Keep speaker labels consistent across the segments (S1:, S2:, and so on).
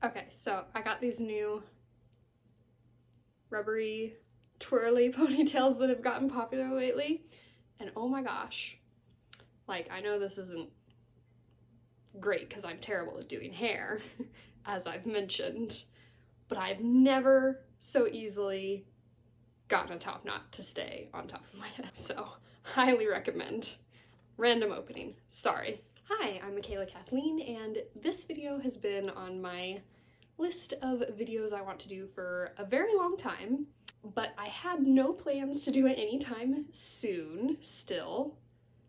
S1: Okay, so I got these new rubbery, twirly ponytails that have gotten popular lately, and oh my gosh, like, I know this isn't great because I'm terrible at doing hair, as I've mentioned, but I've never so easily gotten a top knot to stay on top of my head, so highly recommend. Random opening, sorry. Hi, I'm Michaela Kathleen, and this video has been on my list of videos I want to do for a very long time, but I had no plans to do it anytime soon still.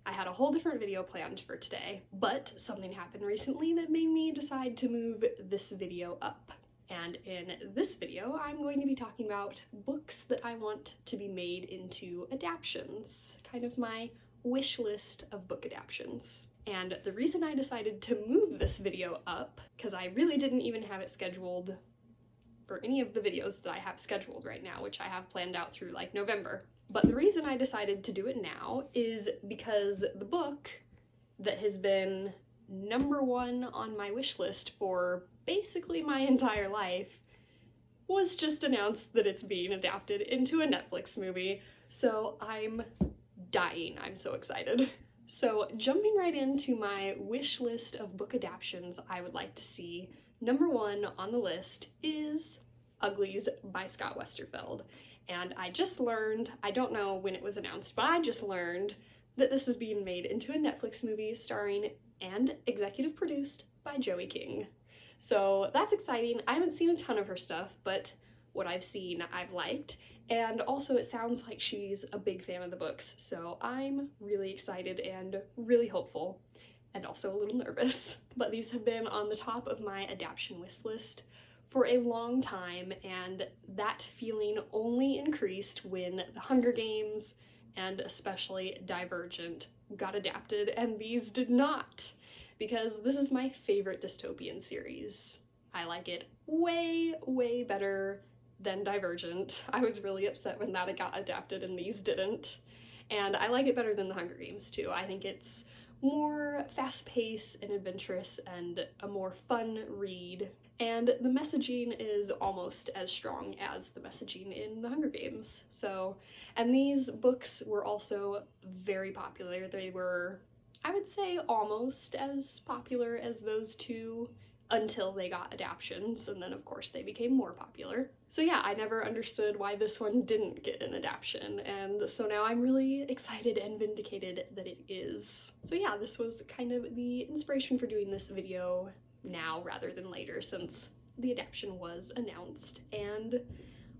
S1: I had a whole different video planned for today, but something happened recently that made me decide to move this video up. And in this video, I'm going to be talking about books that I want to be made into adaptions, kind of my wish list of book adaptions. And the reason I decided to move this video up, because I really didn't even have it scheduled for any of the videos that I have scheduled right now, which I have planned out through like November. But the reason I decided to do it now is because the book that has been #1 on my wish list for basically my entire life was just announced that it's being adapted into a Netflix movie. So I'm dying. I'm so excited. So jumping right into my wish list of book adaptions I would like to see, #1 on the list is Uglies by Scott Westerfeld. And I just learned, I don't know when it was announced, but I just learned that this is being made into a Netflix movie starring and executive produced by Joey King. So that's exciting. I haven't seen a ton of her stuff, but what I've seen I've liked. And also it sounds like she's a big fan of the books, so I'm really excited and really hopeful, and also a little nervous. But these have been on the top of my adaption wish list for a long time, and that feeling only increased when The Hunger Games and especially Divergent got adapted, and these did not, because this is my favorite dystopian series. I like it way, way better than Divergent. I was really upset when that got adapted and these didn't. And I like it better than The Hunger Games too. I think it's more fast-paced and adventurous and a more fun read. And the messaging is almost as strong as the messaging in The Hunger Games. So, and these books were also very popular. They were, I would say, almost as popular as those two until they got adaptions, and then of course they became more popular. So yeah, I never understood why this one didn't get an adaption, and so now I'm really excited and vindicated that it is. So yeah, this was kind of the inspiration for doing this video now rather than later, since the adaption was announced, and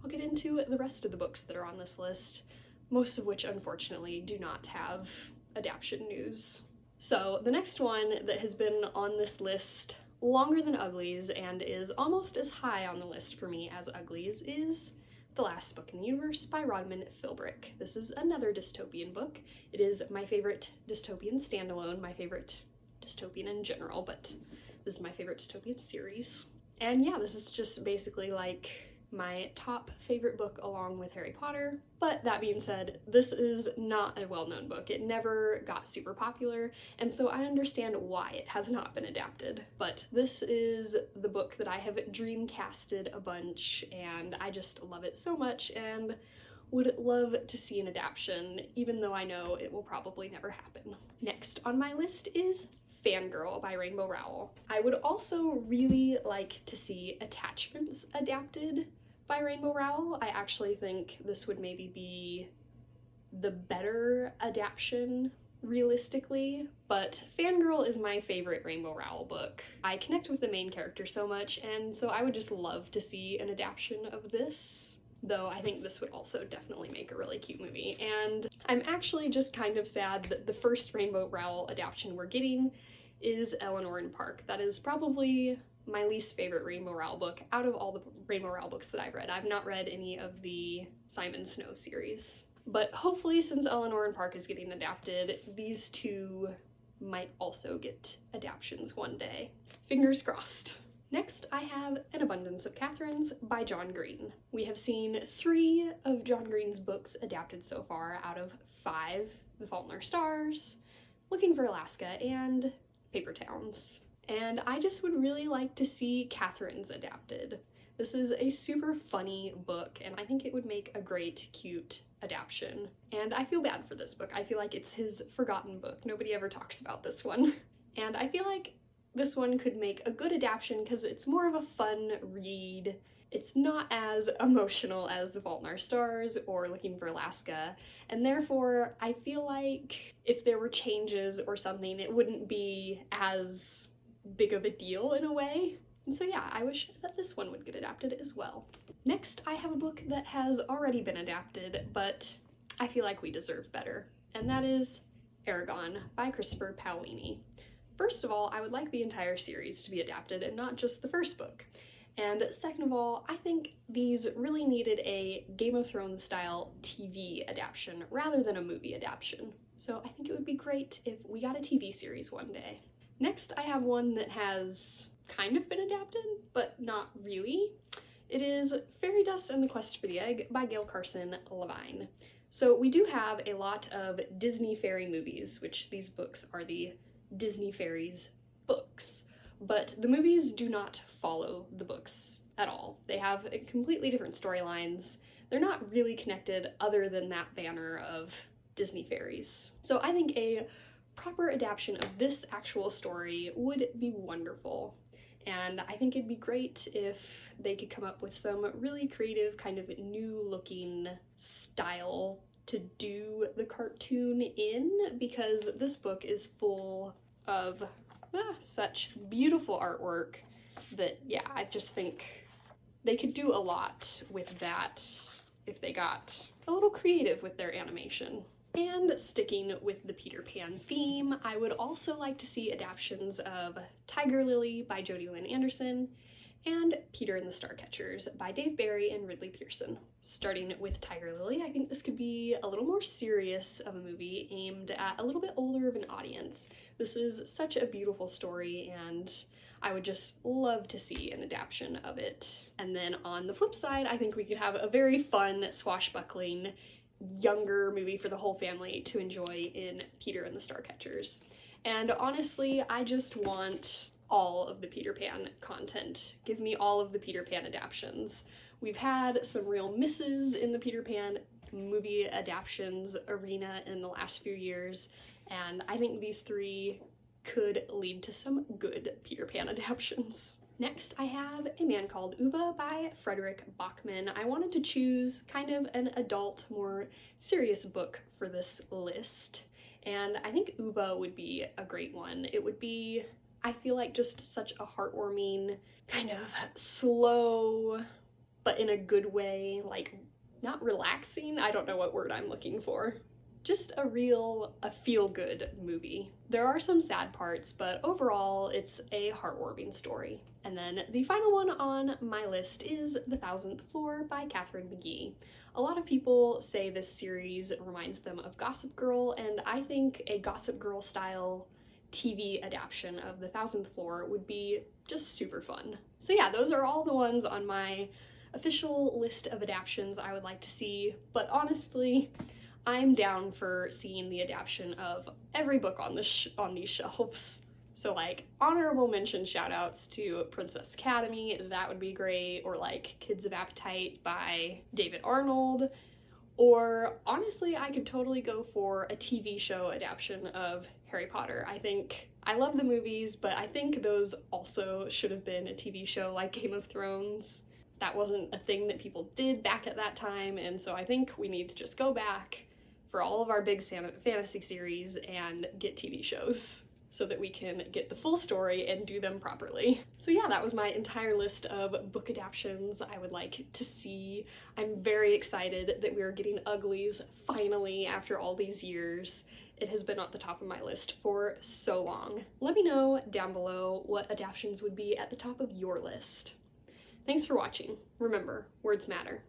S1: I'll get into the rest of the books that are on this list, most of which unfortunately do not have adaption news. So the next one that has been on this list longer than Uglies and is almost as high on the list for me as Uglies is The Last Book in the Universe by Rodman Philbrick. This is another dystopian book. It is my favorite dystopian standalone, my favorite dystopian in general, but this is my favorite dystopian series. And yeah, this is just basically like my top favorite book along with Harry Potter. But that being said, this is not a well-known book. It never got super popular, and so I understand why it has not been adapted. But this is the book that I have dreamcasted a bunch, and I just love it so much and would love to see an adaptation, even though I know it will probably never happen. Next on my list is Fangirl by Rainbow Rowell. I would also really like to see Attachments adapted by Rainbow Rowell. I actually think this would maybe be the better adaptation realistically, but Fangirl is my favorite Rainbow Rowell book. I connect with the main character so much, and so I would just love to see an adaptation of this. Though I think this would also definitely make a really cute movie. And I'm actually just kind of sad that the first Rainbow Rowell adaptation we're getting is Eleanor and Park. That is probably my least favorite Rainbow Rowell book out of all the Rainbow Rowell books that I've read. I've not read any of the Simon Snow series. But hopefully, since Eleanor and Park is getting adapted, these two might also get adaptions one day. Fingers crossed. Next, I have An Abundance of Catherines by John Green. We have seen 3 of John Green's books adapted so far out of 5, The Fault in Our Stars, Looking for Alaska, and Paper Towns. And I just would really like to see Catherine's adapted. This is a super funny book, and I think it would make a great, cute adaptation. And I feel bad for this book. I feel like it's his forgotten book. Nobody ever talks about this one. And I feel like this one could make a good adaptation because it's more of a fun read. It's not as emotional as The Fault in Our Stars or Looking for Alaska, and therefore I feel like if there were changes or something, it wouldn't be as big of a deal in a way. And so yeah, I wish that this one would get adapted as well. Next, I have a book that has already been adapted, but I feel like we deserve better, and that is Aragon by Christopher Paolini. First of all, I would like the entire series to be adapted and not just the first book. And second of all, I think these really needed a Game of Thrones style TV adaptation rather than a movie adaptation. So I think it would be great if we got a TV series one day. Next, I have one that has kind of been adapted, but not really. It is Fairy Dust and the Quest for the Egg by Gail Carson Levine. So we do have a lot of Disney fairy movies, which these books are the Disney Fairies books. But the movies do not follow the books at all. They have completely different storylines. They're not really connected other than that banner of Disney fairies. So I think a proper adaptation of this actual story would be wonderful. And I think it'd be great if they could come up with some really creative, kind of new looking style to do the cartoon in, because this book is full of such beautiful artwork that, yeah, I just think they could do a lot with that if they got a little creative with their animation. And sticking with the Peter Pan theme, I would also like to see adaptations of Tiger Lily by Jodi Lynn Anderson and Peter and the Starcatchers by Dave Barry and Ridley Pearson. Starting with Tiger Lily, I think this could be a little more serious of a movie aimed at a little bit older of an audience. This is such a beautiful story, and I would just love to see an adaptation of it. And then on the flip side, I think we could have a very fun, swashbuckling, younger movie for the whole family to enjoy in Peter and the Starcatchers. And honestly, I just want all of the Peter Pan content. Give me all of the Peter Pan adaptations. We've had some real misses in the Peter Pan movie adaptions arena in the last few years, and I think these three could lead to some good Peter Pan adaptions. Next, I have A Man Called Ove by Frederick Bachman. I wanted to choose kind of an adult, more serious book for this list, and I think Ove would be a great one. It would be, I feel like, just such a heartwarming, kind of slow, but in a good way, like not relaxing, I don't know what word I'm looking for. Just a feel-good movie. There are some sad parts, but overall it's a heartwarming story. And then the final one on my list is The 1000th Floor by Katharine McGee. A lot of people say this series reminds them of Gossip Girl, and I think a Gossip Girl style TV adaptation of The 1000th Floor would be just super fun. So yeah, those are all the ones on my official list of adaptations I would like to see, but honestly, I'm down for seeing the adaptation of every book on these shelves. So like, honorable mention shoutouts to Princess Academy, that would be great, or like Kids of Appetite by David Arnold, or honestly, I could totally go for a TV show adaptation of Harry Potter. I love the movies, but I think those also should have been a TV show like Game of Thrones. That wasn't a thing that people did back at that time, and so I think we need to just go back for all of our big fantasy series and get TV shows so that we can get the full story and do them properly. So yeah, that was my entire list of book adaptations I would like to see. I'm very excited that we are getting Uglies finally after all these years. It has been at the top of my list for so long. Let me know down below what adaptations would be at the top of your list. Thanks for watching. Remember, words matter.